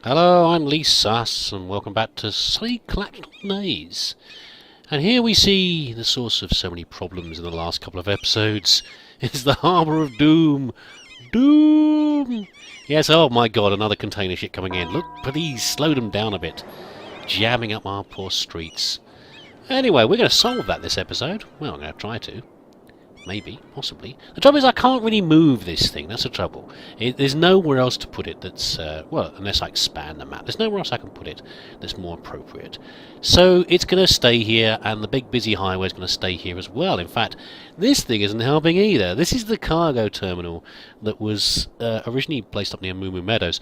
Hello, I'm Lee Suss, and welcome back to sunny Clacton, Naze. And here we see the source of so many problems in the last couple of episodes. It's the Harbour of Doom. Doom! Yes, oh my god, another container ship coming in. Look, please, slow them down a bit. Jamming up our poor streets. Anyway, we're going to solve that this episode. Well, I'm going to try to. Maybe, possibly. The trouble is I can't really move this thing, that's the trouble. There's nowhere else to put it that's, well, unless I expand the map. There's nowhere else I can put it that's more appropriate. So it's going to stay here, and the big busy highway is going to stay here as well. In fact, this thing isn't helping either. This is the cargo terminal that was originally placed up near Moo Moo Meadows.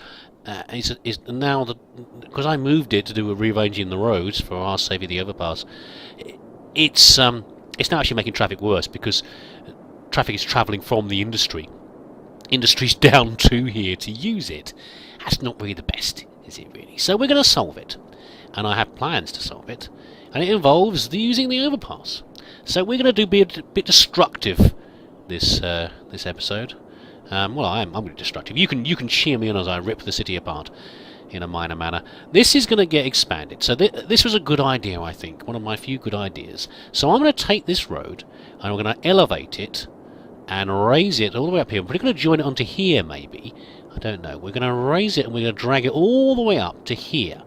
Is now, because I moved it to do a rearranging the roads for our saving the overpass, it's now actually making traffic worse because traffic is travelling from the industry. Industry's down to here to use it. That's not really the best, is it really? So we're going to solve it. And I have plans to solve it. And it involves using the overpass. So we're going to be a bit destructive this episode. Well, I'm really destructive. You can cheer me on as I rip the city apart in a minor manner. This is going to get expanded. So this was a good idea, I think. One of my few good ideas. So I'm going to take this road and I'm going to elevate it and raise it all the way up here. We're going to join it onto here, maybe. I don't know. We're going to raise it and we're going to drag it all the way up to here.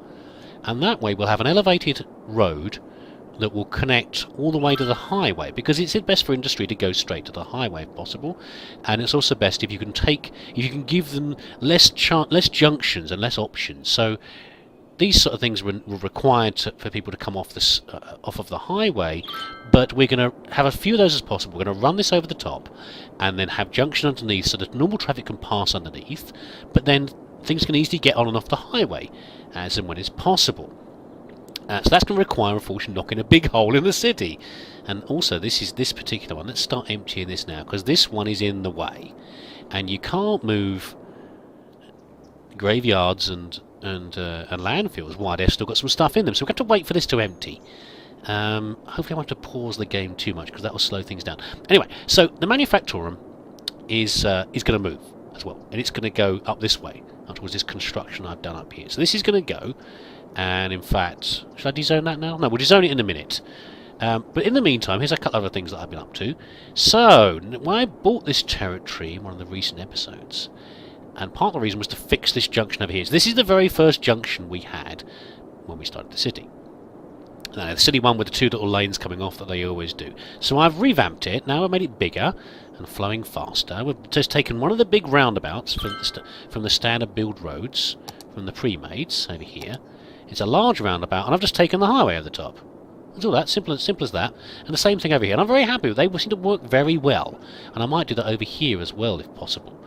And that way we'll have an elevated road that will connect all the way to the highway, because it's best for industry to go straight to the highway if possible, and it's also best if you can give them less junctions and less options. So these sort of things were required for people to come off of the highway, but we're going to have a few of those as possible. We're going to run this over the top and then have junction underneath so that normal traffic can pass underneath, but then things can easily get on and off the highway as and when it's possible. So that's going to require, unfortunately, knocking a big hole in the city. And also, this particular one. Let's start emptying this now, because this one is in the way, and you can't move graveyards and landfills while they've still got some stuff in them. So we have to wait for this to empty. Hopefully, I won't have to pause the game too much, because that will slow things down. Anyway, so the manufactorum is going to move as well, and it's going to go up this way, up towards this construction I've done up here. So this is going to go. And in fact, should I dezone that now? No, we'll dezone it in a minute. But in the meantime, here's a couple of other things that I've been up to. So, when I bought this territory in one of the recent episodes, and part of the reason was to fix this junction over here. So this is the very first junction we had when we started the city. Now, the city one with the two little lanes coming off that they always do. So I've revamped it. Now I've made it bigger and flowing faster. We've just taken one of the big roundabouts from the standard build roads, from the pre-mades over here. It's a large roundabout, and I've just taken the highway over the top. That's all that, simple as that. And the same thing over here, and I'm very happy. They seem to work very well, and I might do that over here as well, if possible.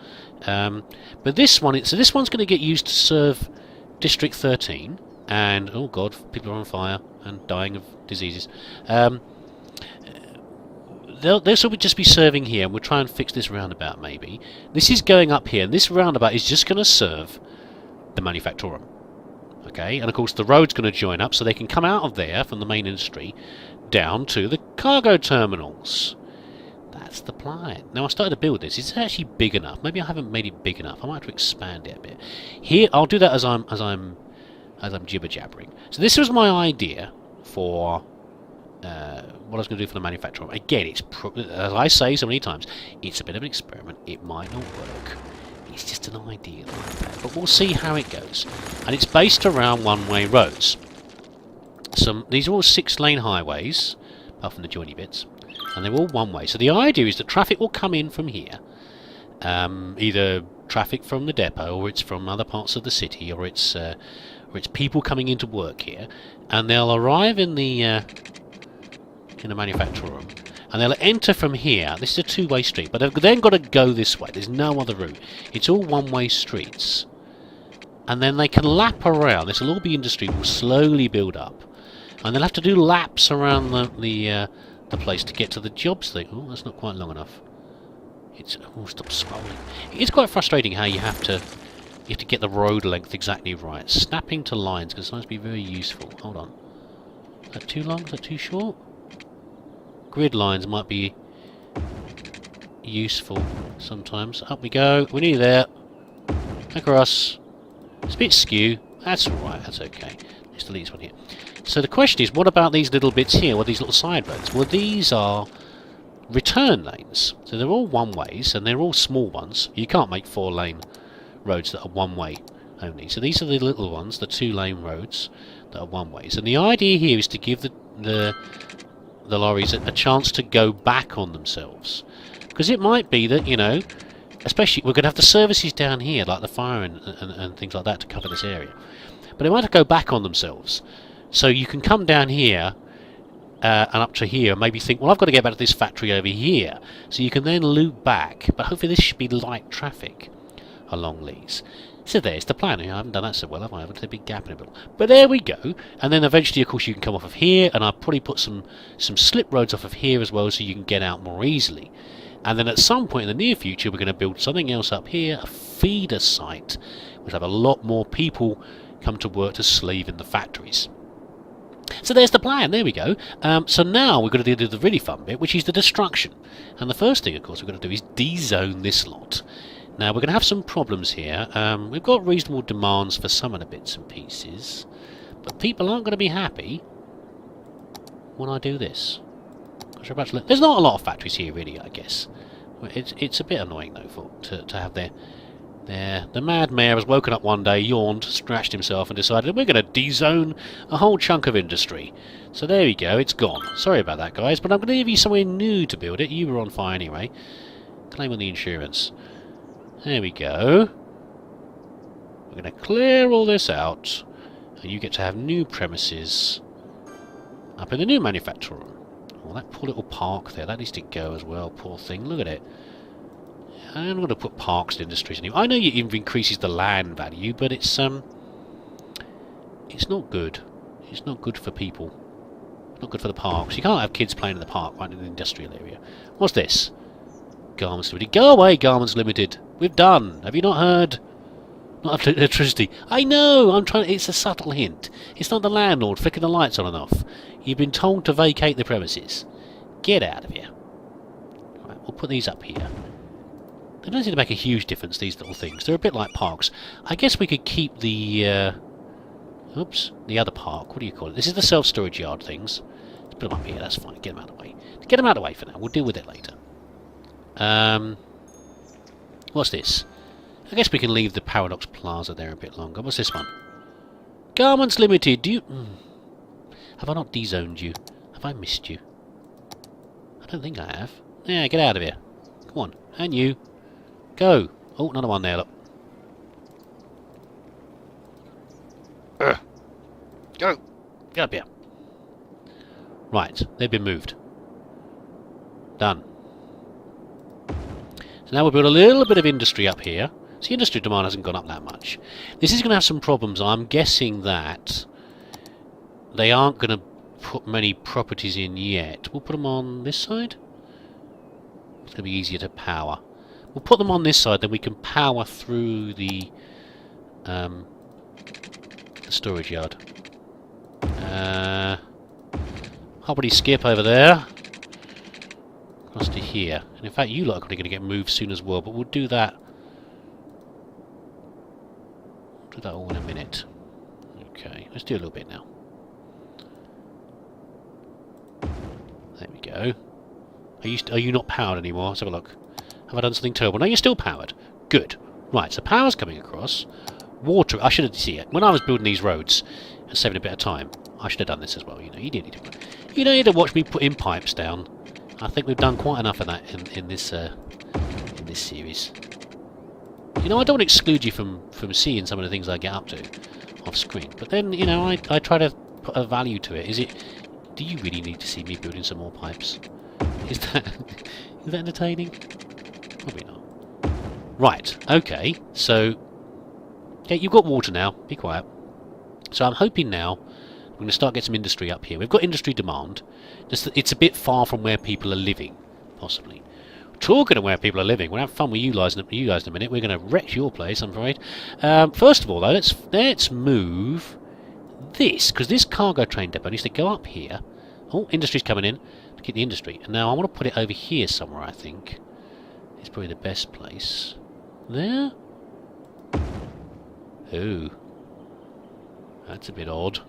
But this one, so this one's going to get used to serve District 13, and, oh god, people are on fire and dying of diseases. This will just be serving here, and we'll try and fix this roundabout, maybe. This is going up here, and this roundabout is just going to serve the manufactorum. Okay, and of course the road's going to join up so they can come out of there from the main industry down to the cargo terminals. That's the plan. Now I started to build this. It's actually big enough. Maybe I haven't made it big enough. I might have to expand it a bit. Here, I'll do that as I'm jibber jabbering. So this was my idea for what I was going to do for the manufacturer. Again, it's as I say so many times, it's a bit of an experiment. It might not work. It's just an idea like that, but we'll see how it goes. And it's based around one-way roads. These are all 6-lane highways, apart from the joiny bits, and they're all one-way. So the idea is that traffic will come in from here, either traffic from the depot, or it's from other parts of the city, or it's people coming into work here, and they'll arrive in the manufacturer room. And they'll enter from here. This is a two-way street, but they've then got to go this way. There's no other route. It's all one-way streets. And then they can lap around. This will all be industry. Will slowly build up. And they'll have to do laps around the place to get to the jobs thing. Oh, that's not quite long enough. Oh, stop scrolling. It's quite frustrating how you have to get the road length exactly right. Snapping to lines can sometimes be very useful. Hold on. Is that too long? Is that too short? Grid lines might be useful sometimes. Up we go. We're nearly there. Across. It's a bit skew. That's alright, that's okay. Let's delete this one here. So the question is, what about these little bits here? What are these little side roads? Well, these are return lanes. So they're all one-ways, and they're all small ones. You can't make 4-lane roads that are one-way only. So these are the little ones, the 2-lane roads that are one-ways. And the idea here is to give the lorries a chance to go back on themselves. Because it might be that, you know, especially we're going to have the services down here, like the fire and things like that, to cover this area. But they might have to go back on themselves. So you can come down here and up to here and maybe think, well, I've got to get back to this factory over here. So you can then loop back. But hopefully this should be light traffic along these. So there's the plan. I haven't done that so well, have I? I've got a big gap in the middle. But there we go. And then eventually, of course, you can come off of here. And I'll probably put some slip roads off of here as well so you can get out more easily. And then at some point in the near future, we're going to build something else up here, a feeder site, which will have a lot more people come to work to slave in the factories. So there's the plan, there we go. So now we're going to do the really fun bit, which is the destruction. And the first thing, of course, we're going to do is de-zone this lot. Now, we're going to have some problems here. We've got reasonable demands for some of the bits and pieces, but people aren't going to be happy when I do this. There's not a lot of factories here, really, I guess. It's a bit annoying, though, to have the mad mayor has woken up one day, yawned, scratched himself, and decided we're going to de-zone a whole chunk of industry. So there we go, it's gone. Sorry about that, guys, but I'm going to give you somewhere new to build it. You were on fire anyway. Claim on the insurance. There we go. We're going to clear all this out, and you get to have new premises up in the new manufacturing room. Well, that poor little park there, that needs to go as well, poor thing. Look at it. I'm going to put parks and industries anyway. I know it increases the land value, but it's not good. It's not good for people. It's not good for the parks. You can't have kids playing in the park right in the industrial area. What's this? Garments Limited. Go away, Garments Limited. We've done. Have you not heard? Not have electricity. I know. I'm trying. It's a subtle hint. It's not the landlord flicking the lights on and off. You've been told to vacate the premises. Get out of here. Right, we'll put these up here. They don't seem to make a huge difference, these little things. They're a bit like parks. I guess we could keep the... oops, the other park. What do you call it? This is the self-storage yard things. Let's put them up here, that's fine. Get them out of the way. Get them out of the way for now. We'll deal with it later. What's this? I guess we can leave the Paradox Plaza there a bit longer. What's this one? Garments Limited. Do you... Have I not de-zoned you? Have I missed you? I don't think I have. Yeah, get out of here. Come on. And you. Go! Oh, another one there, look. Go! Get up here. Right, they've been moved. Done. So now we'll build a little bit of industry up here. So industry demand hasn't gone up that much. This is going to have some problems. I'm guessing that they aren't going to put many properties in yet. We'll put them on this side. It's going to be easier to power. We'll put them on this side, then we can power through the storage yard. Hoppity skip over there. Across to here. And in fact, you lot are probably going to get moved soon as well, but we'll do that. Do that all in a minute. Okay, let's do a little bit now. There we go. Are you not powered anymore? Let's have a look. Have I done something terrible? No, you're still powered. Good. Right, so power's coming across. Water. I should have seen it. When I was building these roads and saving a bit of time, I should have done this as well. You know, you didn't need to. You don't need to watch me putting pipes down. I think we've done quite enough of that in this series. You know, I don't exclude you from seeing some of the things I get up to off screen, but then you know, I try to put a value to it. Do you really need to see me building some more pipes? Is that entertaining? Probably not. Right, okay, so yeah, you've got water now, be quiet. So I'm hoping now we're going to start getting some industry up here. We've got industry demand, just that it's a bit far from where people are living, possibly. Talking of where people are living, we'll have fun with you guys in a minute. We're going to wreck your place, I'm afraid. First of all, though, let's move this, because this cargo train depot needs to go up here. Oh, industry's coming in to keep the industry. And now I want to put it over here somewhere, I think. It's probably the best place. There? Ooh. That's a bit odd.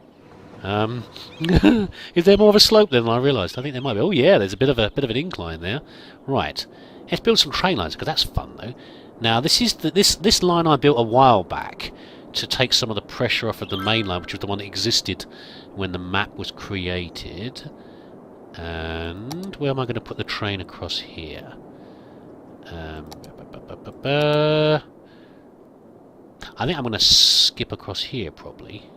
Is there more of a slope than I realised? I think there might be. Oh yeah, there's a bit of an incline there. Right. Let's build some train lines because that's fun though. Now this is this line I built a while back to take some of the pressure off of the main line, which was the one that existed when the map was created. And where am I going to put the train across here? I think I'm going to skip across here probably.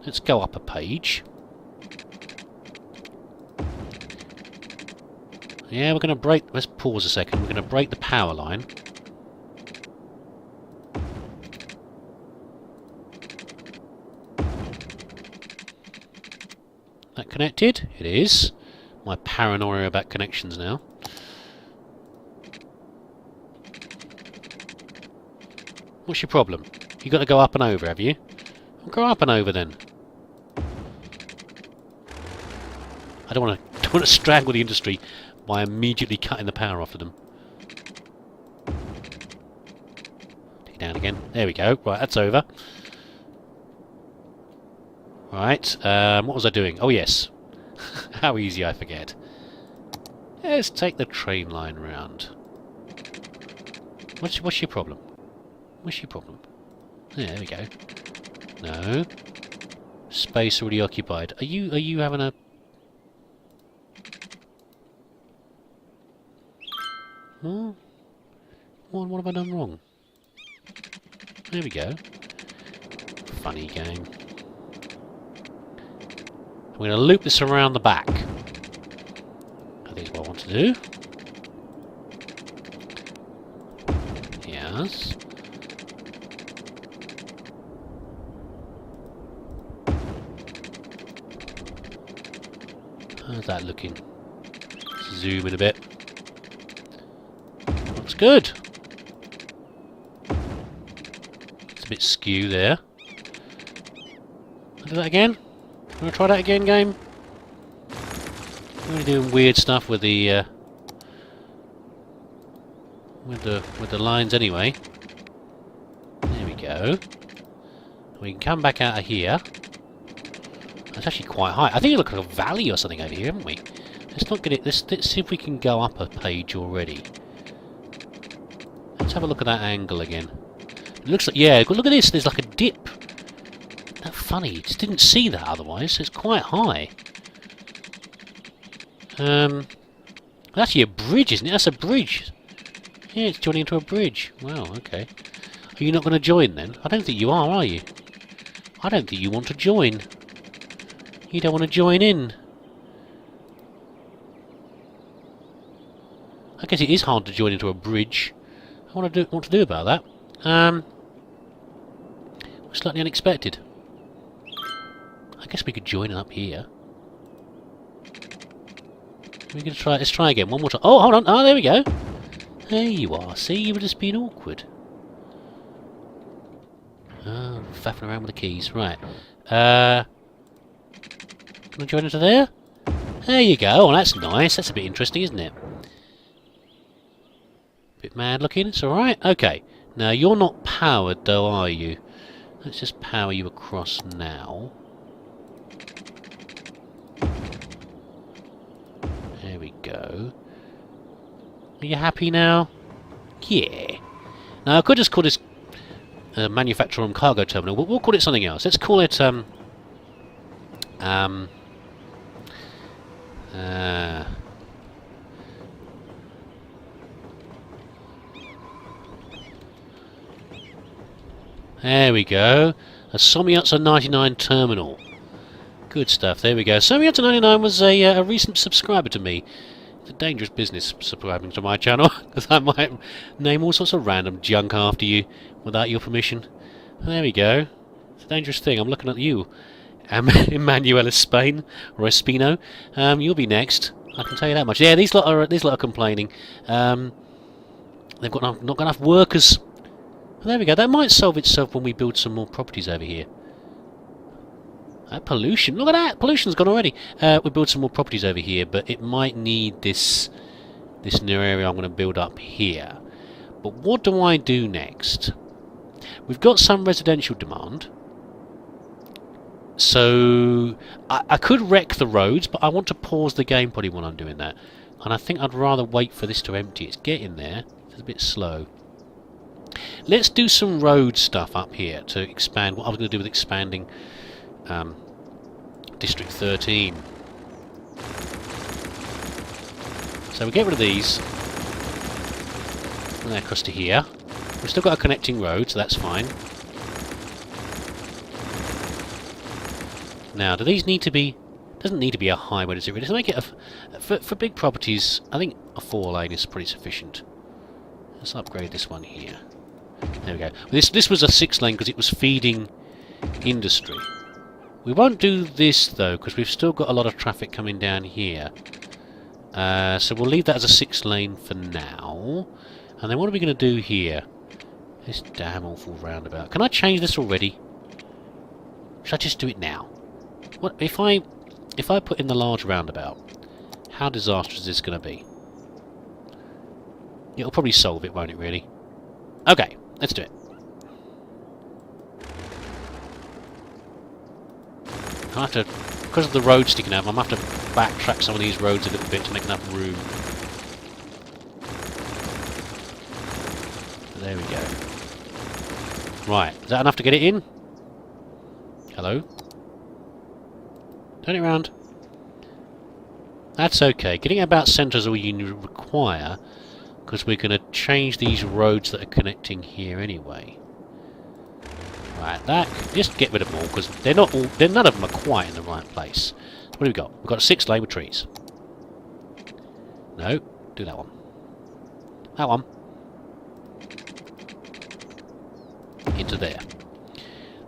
Let's go up a page. Yeah, we're going to break... Let's pause a second. We're going to break the power line. That connected? It is. My paranoia about connections now. What's your problem? You got to go up and over, have you? Well, go up and over then. I don't want to strangle the industry by immediately cutting the power off of them. Take it down again. There we go. Right, that's over. Right, what was I doing? Oh yes. How easy I forget. Let's take the train line round. What's your problem? What's your problem? There we go. No. Space already occupied. Are you having a... Huh? What have I done wrong? There we go. Funny game. I'm going to loop this around the back. I think is what I want to do. Yes. How's that looking? Zoom in a bit. Looks good. It's a bit skew there. I'll do that again. Want to try that again, game? We're doing weird stuff with the lines anyway. There we go. We can come back out of here. That's actually quite high. I think it looks like a valley or something over here, haven't we? Let's not get it. Let's see if we can go up a page already. Let's have a look at that angle again. It looks like, yeah, look at this. There's like a dip. That's funny. Just didn't see that otherwise. It's quite high. That's actually a bridge, isn't it? That's a bridge. Yeah, it's joining into a bridge. Wow, okay. Are you not going to join then? I don't think you are you? I don't think you want to join. You don't want to join in. I guess it is hard to join into a bridge. What to do about that? Slightly unexpected. I guess we could join it up here. We're gonna try. Let's try again. One more time. Oh, hold on. Oh, there we go. There you are. See, you were just being awkward. Oh, faffing around with the keys. Right. Can I join into there? There you go. Oh, that's nice. That's a bit interesting, isn't it? Bit mad looking. It's alright. Okay. Now, you're not powered, though, are you? Let's just power you across now. There we go. Are you happy now? Yeah. Now, I could just call this manufacturer and cargo terminal. We'll call it something else. Let's call it there we go. A Somyotsu 99 terminal. Good stuff. There we go. Somyotsu 99 was a recent subscriber to me. It's a dangerous business subscribing to my channel, because I might name all sorts of random junk after you without your permission. There we go. It's a dangerous thing. I'm looking at you, Emmanuel Espain or Espino. You'll be next. I can tell you that much. Yeah, these lot are complaining. They've got not got enough workers. Well, there we go. That might solve itself when we build some more properties over here. That pollution. Look at that. Pollution's gone already. We build some more properties over here, but it might need this new area I'm going to build up here. But what do I do next? We've got some residential demand. So I could wreck the roads, but I want to pause the game probably when I'm doing that. And I think I'd rather wait for this to empty. It's getting there. It's a bit slow. Let's do some road stuff up here to expand. What I was going to do with expanding District 13. So we get rid of these. And they're across to here. We've still got a connecting road, so that's fine. Now, do these need to be... Doesn't need to be a highway, does it really? To make it for big properties, I think a 4-lane is pretty sufficient. Let's upgrade this one here. There we go. This was a 6-lane because it was feeding industry. We won't do this though because we've still got a lot of traffic coming down here. So we'll leave that as a 6-lane for now. And then what are we going to do here? This damn awful roundabout. Can I change this already? Should I just do it now? What if I put in the large roundabout? How disastrous is this going to be? It'll probably solve it, won't it, really? Okay, let's do it. I'll have to, because of the road sticking out, I'm going to have to backtrack some of these roads a little bit to make enough room. There we go. Right, is that enough to get it in? Hello? Turn it around. That's okay. Getting it about centre is all you require, because we're going to change these roads that are connecting here anyway. Right, that just get rid of them all because they're not all. None of them are quite in the right place. What have we got? We've got a 6-lane with trees. No, do that one. That one. Into there.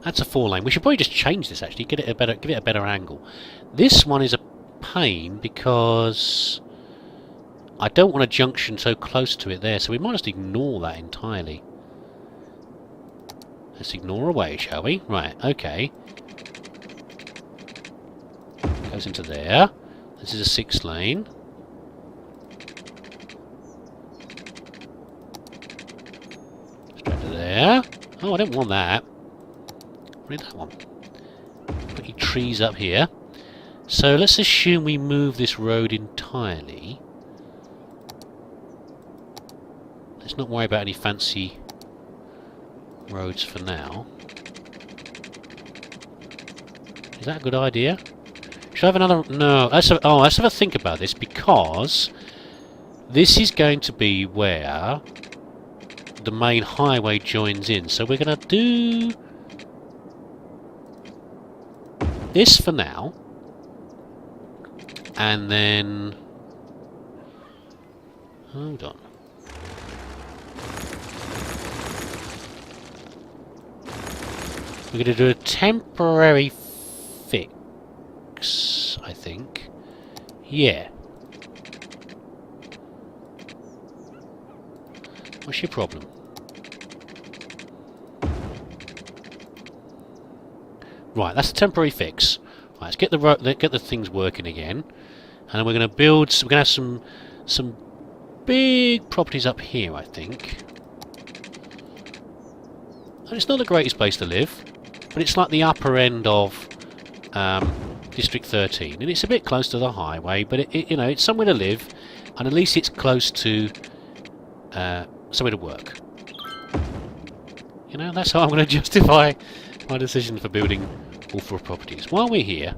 That's a 4-lane. We should probably just change this actually. Give it a better angle. This one is a pain because I don't want a junction so close to it there, so we might just ignore that entirely. Let's ignore away, shall we? Right, okay. Goes into there. This is a 6-lane. Straight to there. Oh, I don't want that. Read that one. Put your trees up here. So let's assume we move this road entirely. Let's not worry about any fancy roads for now. Is that a good idea? Should I have another... No, let's have a think about this because this is going to be where the main highway joins in. So we're going to do this for now. And then... Hold on. We're going to do a temporary fix, I think. Yeah. What's your problem? Right, that's a temporary fix. Right, let's get the things working again. And then we're going to build... So we're going to have some big properties up here, I think. And it's not the greatest place to live, but it's like the upper end of District 13, and it's a bit close to the highway, but you know, it's somewhere to live, and at least it's close to somewhere to work. You know, that's how I'm going to justify my decision for building all 4 properties. While we're here,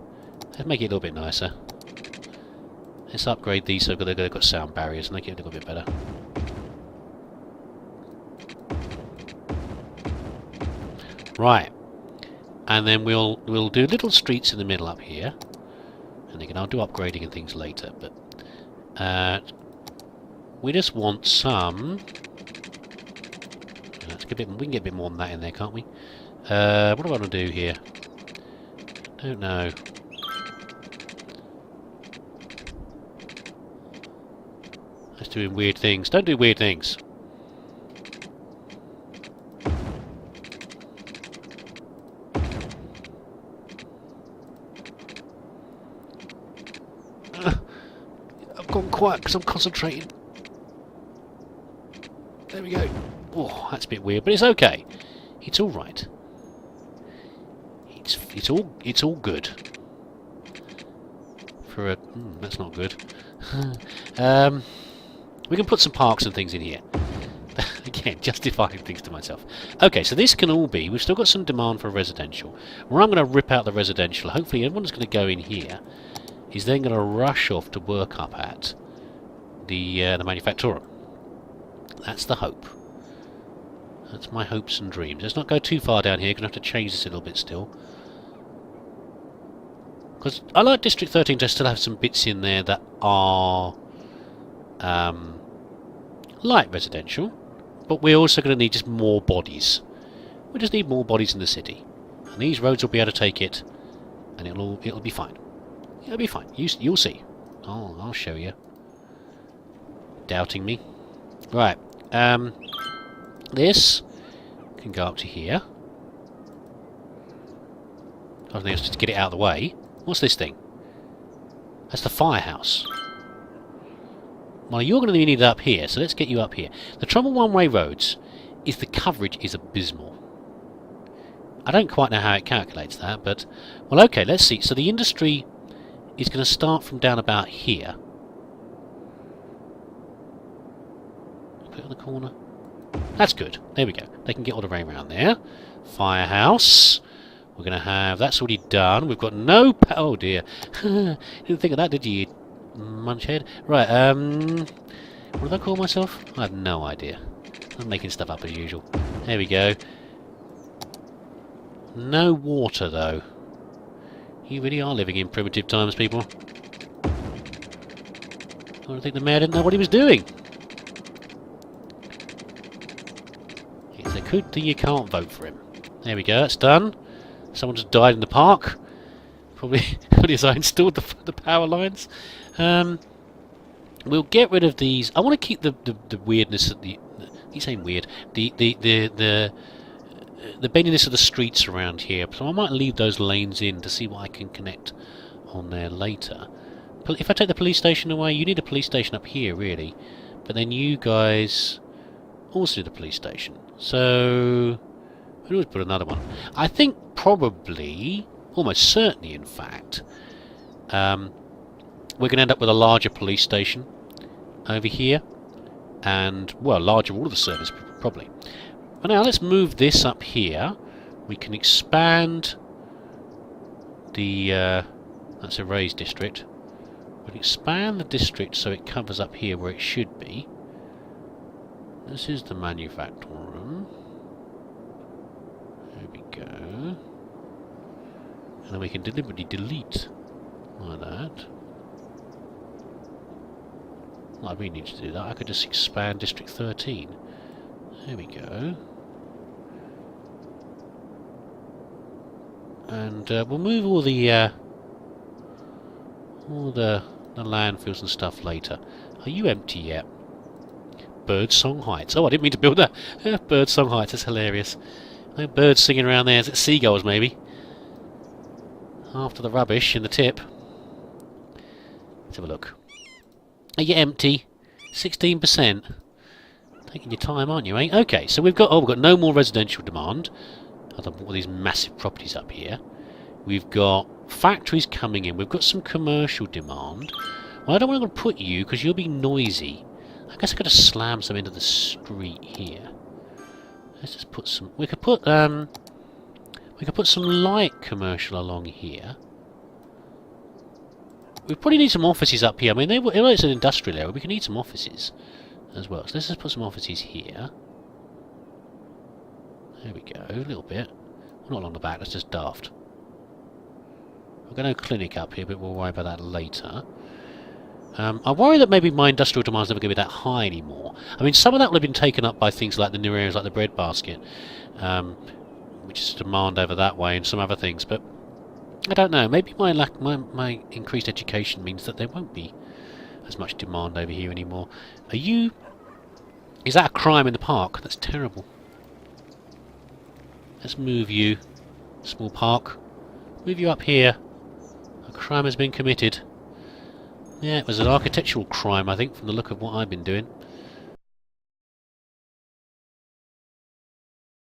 let's make it a little bit nicer. Let's upgrade these so they've got sound barriers and make it a little bit better. Right, and then we'll do little streets in the middle up here, and again I'll do upgrading and things later. But we just want some. Let's get a bit. We can get a bit more than that in there, can't we? What do I want to do here? Don't know. That's doing weird things. Don't do weird things. I've gone quiet because I'm concentrating. There we go. Oh, that's a bit weird, but it's okay. It's alright. It's all good. For a that's not good. We can put some parks and things in here. Again, justifying things to myself. Okay, so this can all be... We've still got some demand for residential. Where I'm going to rip out the residential. Hopefully everyone's going to go in here. Is then going to rush off to work up at the manufactorum. That's the hope. That's my hopes and dreams. Let's not go too far down here. Going to have to change this a little bit still. Because I like District 13 to still have some bits in there that are light residential. But we're also going to need just more bodies. We just need more bodies in the city. And these roads will be able to take it. And it'll be fine. It'll be fine. You'll see. I'll show you. Doubting me. Right. This can go up to here. I think it's just to get it out of the way. What's this thing? That's the firehouse. Well, you're going to need it up here, so let's get you up here. The trouble with one-way roads is the coverage is abysmal. I don't quite know how it calculates that, but... Well, okay, let's see. So the industry is going to start from down about here. Put it on the corner. That's good. There we go. They can get all the way around there. Firehouse. We're going to have... That's already done. We've got no... Oh, dear. You didn't think of that, did you, munchhead? Right, what did I call myself? I have no idea. I'm making stuff up as usual. There we go. No water, though. You really are living in primitive times, people. I don't think the mayor didn't know what he was doing. It's a good thing you can't vote for him. There we go, that's done. Someone just died in the park. Probably as I installed the power lines. We'll get rid of these. I want to keep the weirdness of the... He's saying weird. The bendiness of the streets around here. So I might leave those lanes in to see what I can connect on there later. But if I take the police station away, you need a police station up here, really. But then you guys also need a police station. So we'll always put another one. I think probably, almost certainly in fact, we're going to end up with a larger police station over here. And, well, larger all of the service, probably. But now let's move this up here. We can expand the... that's a raised district. We can expand the district so it covers up here where it should be. This is the manufactorum. There we go. And then we can deliberately delete like that. Well, I really need to do that. I could just expand District 13. There we go. And we'll move all the landfills and stuff later. Are you empty yet? Birdsong Heights. Oh, I didn't mean to build that. Birdsong Heights. That's hilarious. No birds singing around there. Is it seagulls, maybe? After the rubbish in the tip. Let's have a look. Are you empty? 16%. Taking your time, aren't you, eh? Okay, so we've got no more residential demand. Other than all these massive properties up here. We've got factories coming in. We've got some commercial demand. Well, I don't want to put you because you'll be noisy. I guess I could have slammed some into the street here. Let's just put some. We could put some light commercial along here. We probably need some offices up here. I mean, it's an industrial area. We can need some offices as well. So let's just put some offices here. There we go, a little bit. Well, not along the back, that's just daft. We've got no clinic up here, but we'll worry about that later. I worry that maybe my industrial demand's never going to be that high anymore. I mean, some of that will have been taken up by things like the new areas like the breadbasket, which is demand over that way, and some other things, but I don't know. Maybe my increased education means that there won't be as much demand over here anymore. Is that a crime in the park? That's terrible. Let's move you, small park. Move you up here. A crime has been committed. Yeah, it was an architectural crime, I think, from the look of what I've been doing.